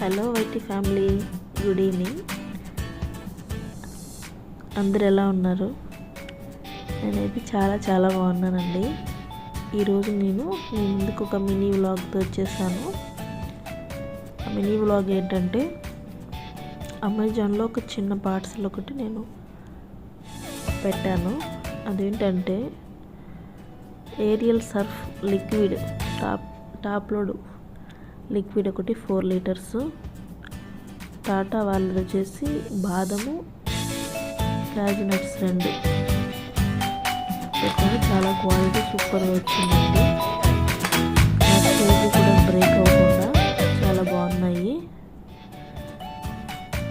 Hello YT family, good evening. అందరు ఎలా ఉన్నారు? నేనైతే చాలా బాగున్నానండి. ఈరోజు నేను మీ ముందుకు ఒక మినీ వ్లాగ్తో వచ్చేసాను. ఆ మినీ వ్లాగ్ ఏంటంటే, అమెజాన్లో ఒక చిన్న పార్సల్ ఒకటి నేను పెట్టాను. అదేంటంటే Ariel Surf liquid top load liquid ఒకటి 4 లీటర్స్. టాటా వాళ్ళది వచ్చేసి బాదము క్యాజు నట్స్ 2 పెట్టాను. చాలా క్వాలిటీ సూపర్గా వచ్చిందండి. కేజీ కూడా బ్రేక్ అవ్వకుండా చాలా బాగున్నాయి.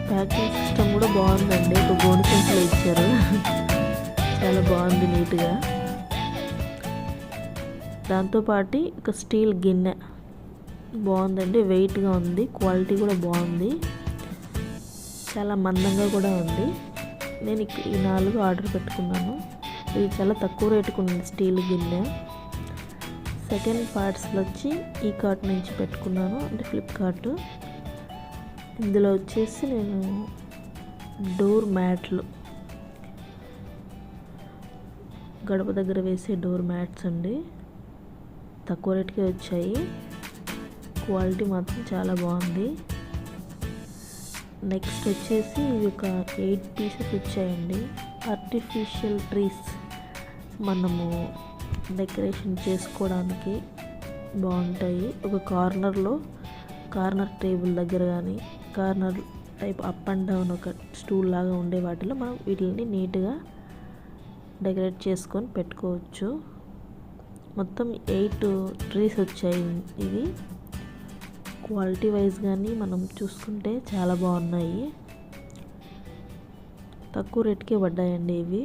ప్యాకింగ్ సిస్టమ్ కూడా బాగుందండి. ఒక గోను సంచులో ఇచ్చారు. చాలా బాగుంది, నీట్గా. దాంతోపాటు ఒక స్టీల్ గిన్నె బాగుందండి, వెయిట్గా ఉంది, క్వాలిటీ కూడా బాగుంది, చాలా మందంగా కూడా ఉంది. నేను ఈ 4 ఆర్డర్ పెట్టుకున్నాను. ఇది చాలా తక్కువ రేటుకు ఉంది స్టీల్ గిన్నె. సెకండ్ పార్ట్స్లో వచ్చి ఈ కార్ట్ నుంచి పెట్టుకున్నాను, అంటే ఫ్లిప్కార్ట్. ఇందులో వచ్చేసి నేను డోర్ మ్యాట్లు, గడప దగ్గర వేసే డోర్ మ్యాట్స్ అండి, తక్కువ రేటుకే వచ్చాయి. క్వాలిటీ మాత్రం చాలా బాగుంది. నెక్స్ట్ వచ్చేసి ఇవి ఒక 8 పీసెస్ వచ్చాయండి. ఆర్టిఫిషియల్ ట్రీస్ మనము డెకరేషన్ చేసుకోవడానికి బాగుంటాయి. ఒక కార్నర్ టేబుల్ దగ్గర కానీ, corner type up and down ఒక స్టూల్ లాగా ఉండే వాటిలో మనం వీటిని నీట్గా డెకరేట్ చేసుకొని పెట్టుకోవచ్చు. మొత్తం 8 ట్రీస్ వచ్చాయి. ఇవి క్వాలిటీ వైజ్ కానీ మనం చూసుకుంటే చాలా బాగున్నాయి. తక్కువ రేటుకే పడ్డాయండి ఇవి.